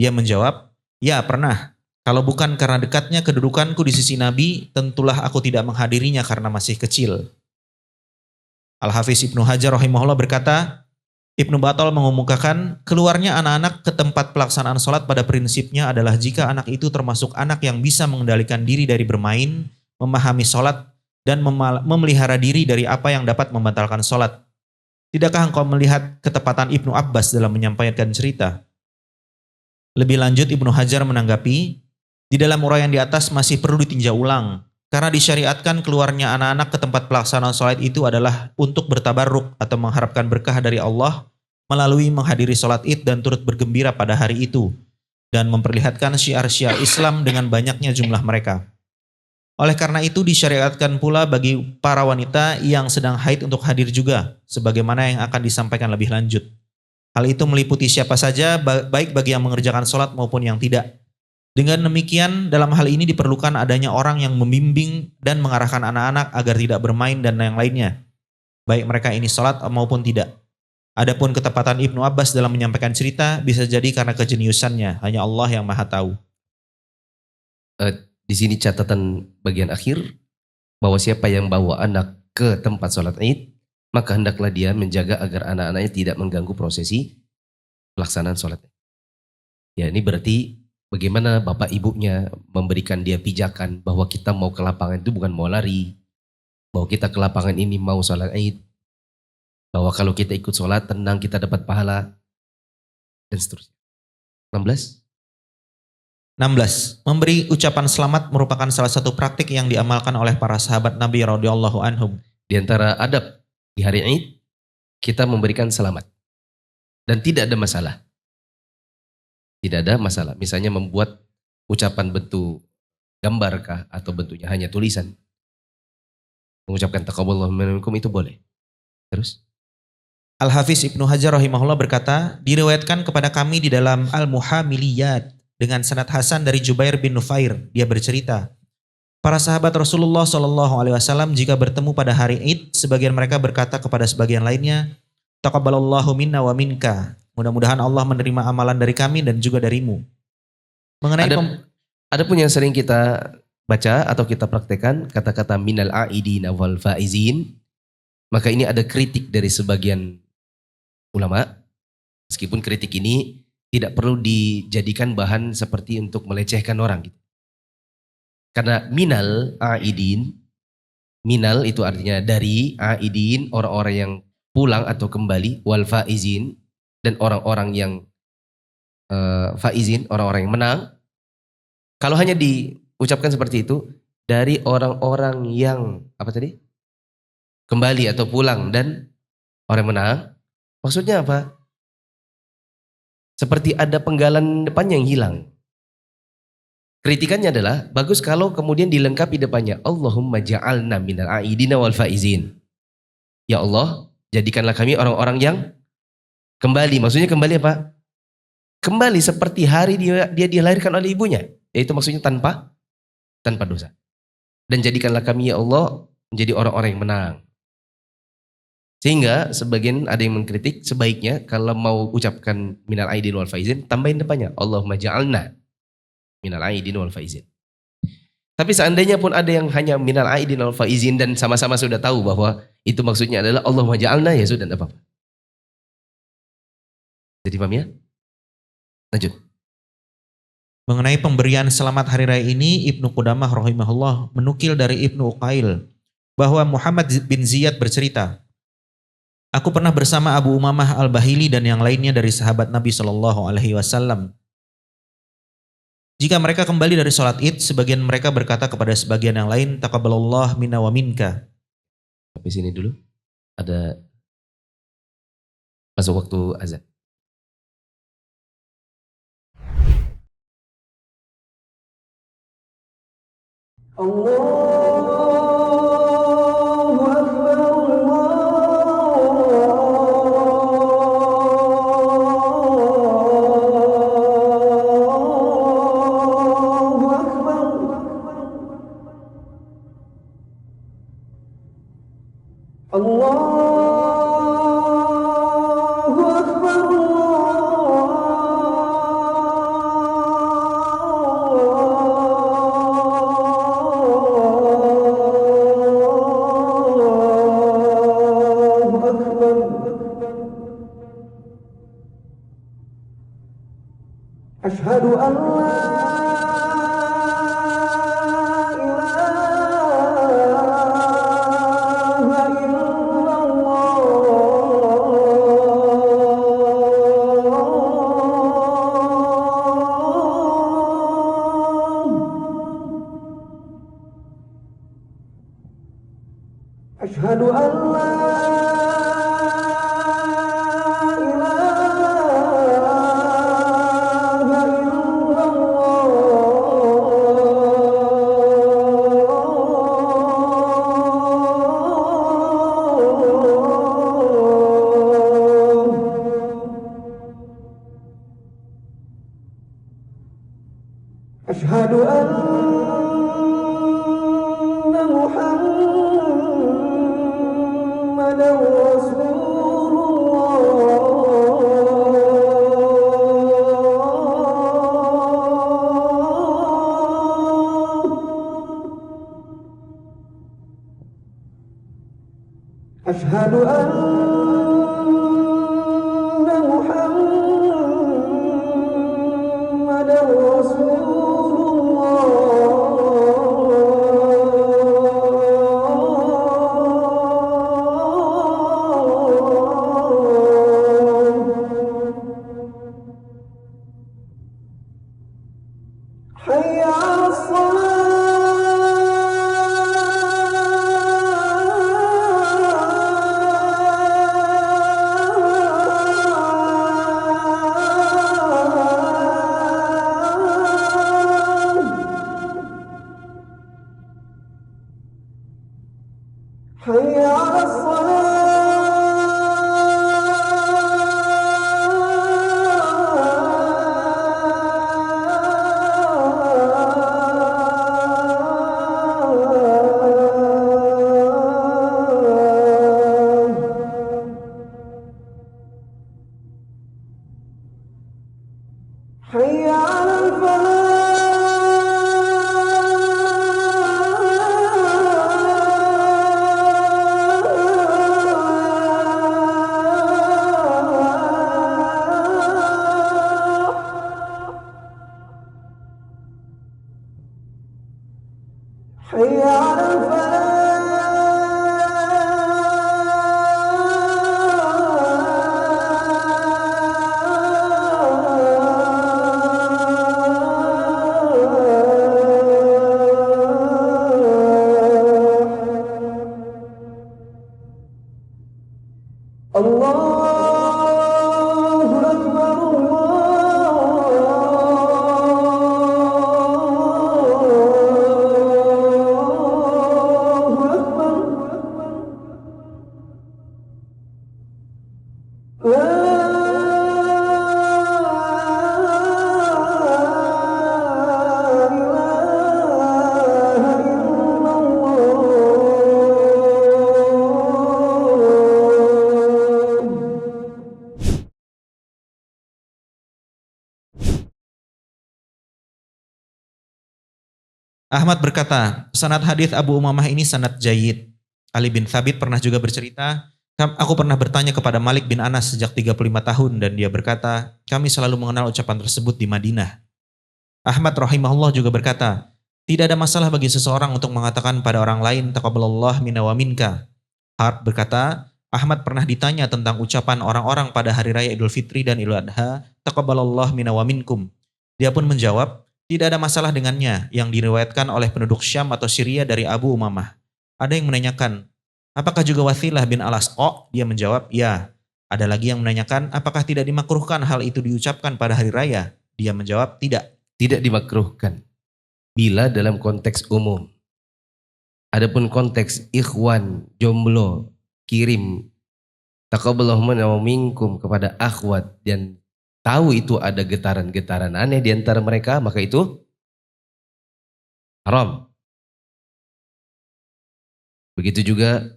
Dia menjawab, ya pernah. Kalau bukan karena dekatnya kedudukanku di sisi Nabi, tentulah aku tidak menghadirinya karena masih kecil. Al-Hafiz Ibnu Hajar rahimahullah berkata, Ibnu Battal mengumumkakan keluarnya anak-anak ke tempat pelaksanaan sholat pada prinsipnya adalah jika anak itu termasuk anak yang bisa mengendalikan diri dari bermain, memahami sholat, dan memelihara diri dari apa yang dapat membatalkan sholat. Tidakkah engkau melihat ketepatan Ibnu Abbas dalam menyampaikan cerita? Lebih lanjut Ibnu Hajar menanggapi, di dalam uraian di atas masih perlu ditinjau ulang. Karena disyariatkan keluarnya anak-anak ke tempat pelaksanaan sholat itu adalah untuk bertabarruk atau mengharapkan berkah dari Allah melalui menghadiri sholat id dan turut bergembira pada hari itu dan memperlihatkan syiar-syiar Islam dengan banyaknya jumlah mereka. Oleh karena itu disyariatkan pula bagi para wanita yang sedang haid untuk hadir juga, sebagaimana yang akan disampaikan lebih lanjut. Hal itu meliputi siapa saja, baik bagi yang mengerjakan sholat maupun yang tidak. Dengan demikian, dalam hal ini diperlukan adanya orang yang membimbing dan mengarahkan anak-anak agar tidak bermain dan yang lainnya, baik mereka ini sholat maupun tidak. Adapun ketepatan Ibnu Abbas dalam menyampaikan cerita bisa jadi karena kejeniusannya, hanya Allah yang maha tahu. Di sini catatan bagian akhir, bahwa siapa yang bawa anak ke tempat sholat id, maka hendaklah dia menjaga agar anak-anaknya tidak mengganggu prosesi pelaksanaan sholat. Ya, ini berarti bagaimana bapak ibunya memberikan dia pijakan bahwa kita mau ke lapangan itu bukan mau lari. Bahwa kita ke lapangan ini mau sholat id. Bahwa kalau kita ikut sholat tenang kita dapat pahala. Dan seterusnya. 16. Memberi ucapan selamat merupakan salah satu praktik yang diamalkan oleh para sahabat Nabi radhiyallahu anhum. Di antara adab di hari id, kita memberikan selamat. Dan tidak ada masalah. Tidak ada masalah. Misalnya membuat ucapan bentuk gambar kah atau bentuknya hanya tulisan. Mengucapkan taqabbalallahu minkum itu boleh. Terus? Al-Hafiz Ibnu Hajar rahimahullah berkata, diriwayatkan kepada kami di dalam Al-Muhamiliyat dengan sanad hasan dari Jubair bin Nufair. Dia bercerita, para sahabat Rasulullah SAW jika bertemu pada hari Id, sebagian mereka berkata kepada sebagian lainnya, taqabbalallahu minna wa minka. Mudah-mudahan Allah menerima amalan dari kami dan juga darimu. Mengenai ada pun yang sering kita baca atau kita praktekkan kata-kata minal aidina wal faizin. Maka ini ada kritik dari sebagian ulama. Meskipun kritik ini tidak perlu dijadikan bahan seperti untuk melecehkan orang gitu. Karena minal aidin, minal itu artinya dari, aidin orang-orang yang pulang atau kembali, wal faizin dan orang-orang yang faizin, orang-orang yang menang. Kalau hanya diucapkan seperti itu, dari orang-orang yang apa tadi? Kembali atau pulang dan orang yang menang. Maksudnya apa? Seperti ada penggalan depannya yang hilang. Kritikannya adalah bagus kalau kemudian dilengkapi depannya Allahumma ja'alna minal aidina wal faizin. Ya Allah, jadikanlah kami orang-orang yang kembali. Maksudnya kembali apa? Kembali seperti hari dia dilahirkan oleh ibunya. Yaitu maksudnya tanpa dosa. Dan jadikanlah kami ya Allah menjadi orang-orang yang menang. Sehingga sebagian ada yang mengkritik sebaiknya kalau mau ucapkan minal aidin wal faizin tambahin depannya Allahumma ja'alna minal aidin wal faizin. Tapi seandainya pun ada yang hanya minal aidin wal faizin dan sama-sama sudah tahu bahwa itu maksudnya adalah Allahumma ja'alna, ya sudah tidak apa-apa. Jadi paham ya? Lanjut. Mengenai pemberian selamat hari raya ini, Ibnu Qudamah rahimahullah menukil dari Ibnu Uqail bahwa Muhammad bin Ziyad bercerita, aku pernah bersama Abu Umamah Al-Bahili dan yang lainnya dari sahabat Nabi SAW. Jika mereka kembali dari sholat id, sebagian mereka berkata kepada sebagian yang lain, taqabbalallah minna wa minka. Sampai sini dulu. Ada masuk waktu azan. أشهد أن لا إله إلا الله أشهد أن لا أشهد أن محمدا رسول الله أشهد أن محمدا رسول حي على الصلاة حي على الصلاة حي على الفلاح حي على الفلاح الله أكبر الله أكبر لا إله إلا الله Ahmad berkata, sanad hadis Abu Umamah ini sanad jayyid. Ali bin Thabit pernah juga bercerita, aku pernah bertanya kepada Malik bin Anas sejak 35 tahun dan dia berkata, kami selalu mengenal ucapan tersebut di Madinah. Ahmad rahimahullah juga berkata, tidak ada masalah bagi seseorang untuk mengatakan pada orang lain, taqabbalallah minna wa minka. Harb berkata, Ahmad pernah ditanya tentang ucapan orang-orang pada hari raya Idul Fitri dan Idul Adha, taqabbalallah minna wa minkum. Dia pun menjawab, Tidak ada masalah dengannya yang diriwayatkan oleh penduduk Syam atau Syria dari Abu Umamah. Ada yang menanyakan, apakah juga Wathilah bin Al-Asqa? Dia menjawab, ya. Ada lagi yang menanyakan, apakah tidak dimakruhkan hal itu diucapkan pada hari raya? Dia menjawab, tidak. Tidak dimakruhkan. Bila dalam konteks umum. Adapun konteks ikhwan, jomblo, kirim taqabbalallahu minna wa minkum kepada akhwat dan tahu itu ada getaran-getaran aneh di antara mereka, maka itu haram. Begitu juga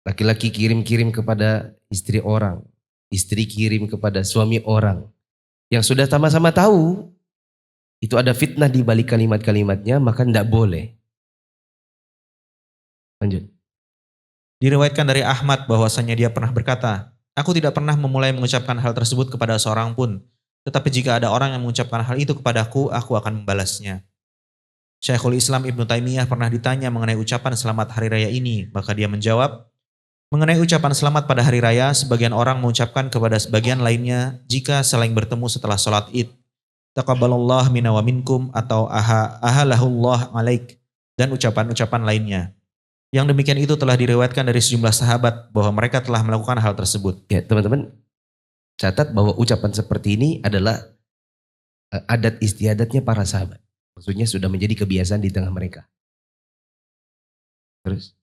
laki-laki kirim-kirim kepada istri orang, istri kirim kepada suami orang yang sudah sama-sama tahu itu ada fitnah di balik kalimat-kalimatnya, maka tidak boleh. Lanjut. Diriwayatkan dari Ahmad bahwasanya dia pernah berkata, aku tidak pernah memulai mengucapkan hal tersebut kepada seorang pun. Tetapi jika ada orang yang mengucapkan hal itu kepadaku, aku akan membalasnya. Syekhul Islam Ibnu Taimiyah pernah ditanya mengenai ucapan selamat hari raya ini. Maka dia menjawab, mengenai ucapan selamat pada hari raya, sebagian orang mengucapkan kepada sebagian lainnya jika saling bertemu setelah sholat id. Taqabbalallah minna wa minkum atau ahalahullah alaik. Dan ucapan-ucapan lainnya. Yang demikian itu telah diriwayatkan dari sejumlah sahabat bahwa mereka telah melakukan hal tersebut. Ya, teman-teman, catat bahwa ucapan seperti ini adalah adat istiadatnya para sahabat. Maksudnya sudah menjadi kebiasaan di tengah mereka. Terus?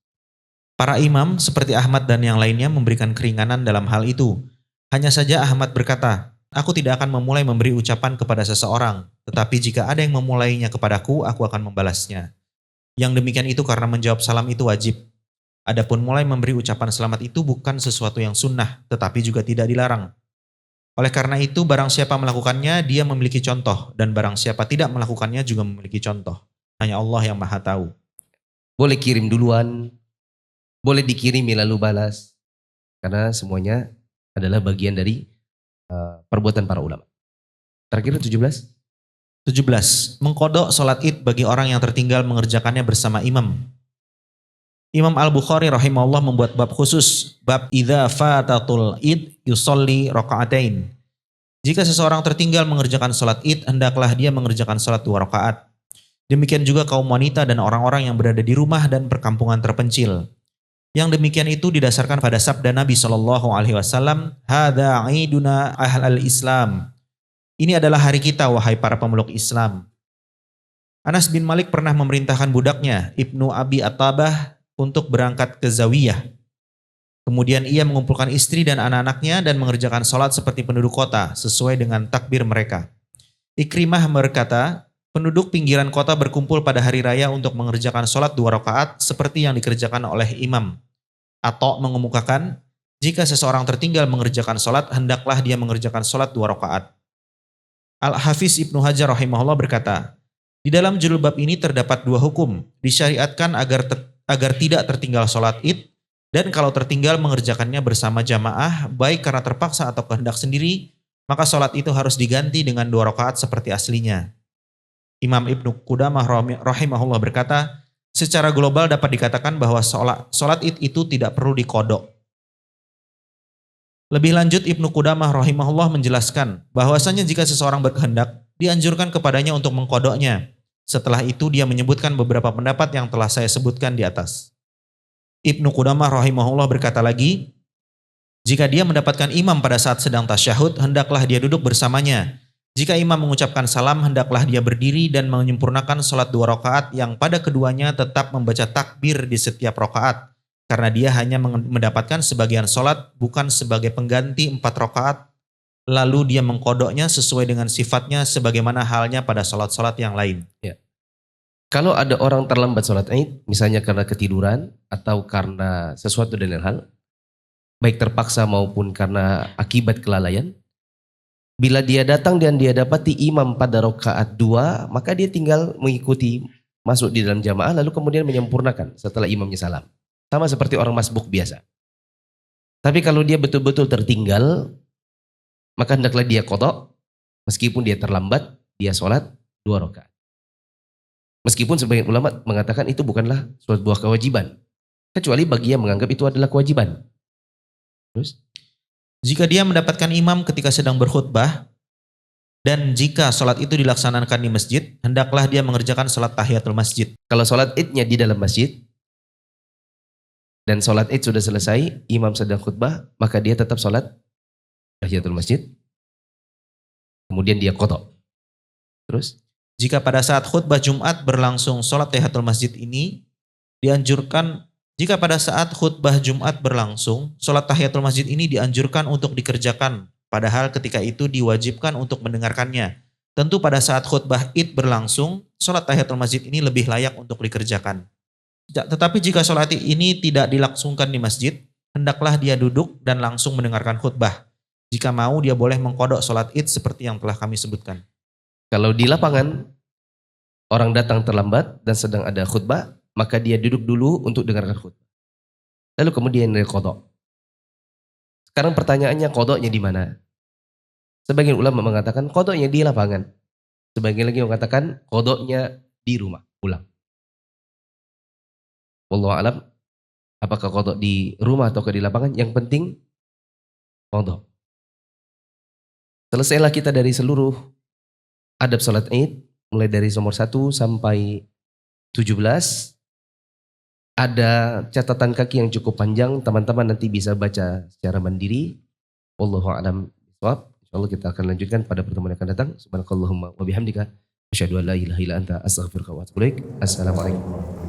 Para imam seperti Ahmad dan yang lainnya memberikan keringanan dalam hal itu. Hanya saja Ahmad berkata, aku tidak akan memulai memberi ucapan kepada seseorang, tetapi jika ada yang memulainya kepadaku, aku akan membalasnya. Yang demikian itu karena menjawab salam itu wajib. Adapun mulai memberi ucapan selamat itu bukan sesuatu yang sunnah, tetapi juga tidak dilarang. Oleh karena itu, barang siapa melakukannya, dia memiliki contoh. Dan barang siapa tidak melakukannya juga memiliki contoh. Hanya Allah yang maha tahu. Boleh kirim duluan, boleh dikirimi lalu balas. Karena semuanya adalah bagian dari perbuatan para ulama. Terakhir 17. 17. Mengkodok sholat id bagi orang yang tertinggal mengerjakannya bersama imam. Imam Al-Bukhari rahimahullah membuat bab khusus, bab idza fatatul id yusolli raka'atain. Jika seseorang tertinggal mengerjakan sholat id, hendaklah dia mengerjakan sholat 2 rakaat. Demikian juga kaum wanita dan orang-orang yang berada di rumah dan perkampungan terpencil. Yang demikian itu didasarkan pada sabda Nabi SAW, Hada aiduna ahlal Islam. Ini adalah hari kita, wahai para pemeluk Islam. Anas bin Malik pernah memerintahkan budaknya, Ibnu Abi Attabah, untuk berangkat ke Zawiyah. Kemudian ia mengumpulkan istri dan anak-anaknya dan mengerjakan sholat seperti penduduk kota, sesuai dengan takbir mereka. Ikrimah berkata, penduduk pinggiran kota berkumpul pada hari raya untuk mengerjakan sholat 2 rakaat seperti yang dikerjakan oleh imam. Atau mengemukakan, jika seseorang tertinggal mengerjakan sholat, hendaklah dia mengerjakan sholat 2 rakaat. Al-Hafiz Ibnu Hajar rahimahullah berkata, di dalam judul bab ini terdapat 2 hukum, disyariatkan agar tidak tertinggal sholat id, dan kalau tertinggal mengerjakannya bersama jamaah, baik karena terpaksa atau kehendak sendiri, maka sholat itu harus diganti dengan 2 rakaat seperti aslinya. Imam Ibnu Qudamah rahimahullah berkata, secara global dapat dikatakan bahwa sholat id itu tidak perlu dikodok. Lebih lanjut Ibnu Qudamah rahimahullah menjelaskan bahwasanya jika seseorang berkehendak, dianjurkan kepadanya untuk mengkodoknya. Setelah itu dia menyebutkan beberapa pendapat yang telah saya sebutkan di atas. Ibnu Qudamah rahimahullah berkata lagi, jika dia mendapatkan imam pada saat sedang tasyahud, hendaklah dia duduk bersamanya. Jika imam mengucapkan salam, hendaklah dia berdiri dan menyempurnakan sholat 2 rakaat yang pada keduanya tetap membaca takbir di setiap rakaat. Karena dia hanya mendapatkan sebagian sholat, bukan sebagai pengganti 4 rakaat. Lalu dia mengkodoknya sesuai dengan sifatnya sebagaimana halnya pada sholat-sholat yang lain. Ya. Kalau ada orang terlambat sholat id, misalnya karena ketiduran atau karena sesuatu dan lain hal, baik terpaksa maupun karena akibat kelalaian, bila dia datang dan dia dapati imam pada rakaat 2, maka dia tinggal mengikuti masuk di dalam jamaah lalu kemudian menyempurnakan setelah imamnya salam. Sama seperti orang masbuk biasa. Tapi kalau dia betul-betul tertinggal, maka hendaklah dia qadha, meskipun dia terlambat, dia sholat 2 rakaat. Meskipun sebagian ulama mengatakan itu bukanlah suatu buah kewajiban. Kecuali bagi yang menganggap itu adalah kewajiban. Terus? Jika dia mendapatkan imam ketika sedang berkhutbah, Dan jika sholat itu dilaksanakan di masjid, hendaklah dia mengerjakan sholat tahiyatul masjid. Kalau sholat idnya di dalam masjid, dan sholat id sudah selesai, imam sedang khutbah, maka dia tetap sholat tahiyatul masjid. Kemudian dia qadha. Terus? Jika pada saat khutbah Jumat berlangsung sholat tahiyatul masjid ini, jika pada saat khutbah Jumat berlangsung, sholat tahiyatul masjid ini dianjurkan untuk dikerjakan, padahal ketika itu diwajibkan untuk mendengarkannya. Tentu pada saat khutbah id berlangsung, sholat tahiyatul masjid ini lebih layak untuk dikerjakan. Tetapi jika sholat id ini tidak dilangsungkan di masjid, hendaklah dia duduk dan langsung mendengarkan khutbah. Jika mau, dia boleh mengkodok sholat id seperti yang telah kami sebutkan. Kalau di lapangan, orang datang terlambat dan sedang ada khutbah, maka dia duduk dulu untuk dengarkan khutbah. Lalu kemudian dia qadha. Sekarang pertanyaannya, qadhanya di mana? Sebagian ulama mengatakan qadhanya di lapangan. Sebagian lagi mengatakan qadhanya di rumah, pulang. Wallahu a'lam, apakah qadha di rumah atau di lapangan? Yang penting qadha. Selesailah kita dari seluruh adab salat Id, mulai dari nomor 1 sampai 17. Ada catatan kaki yang cukup panjang, teman-teman nanti bisa baca secara mandiri. Wallahu a'lam bishawab. Insyaallah kita akan lanjutkan pada pertemuan yang akan datang. Subhanakallahumma wa bihamdika asyhadu an la ilaha illa anta astaghfiruka wa atubu ilaik. Assalamualaikum.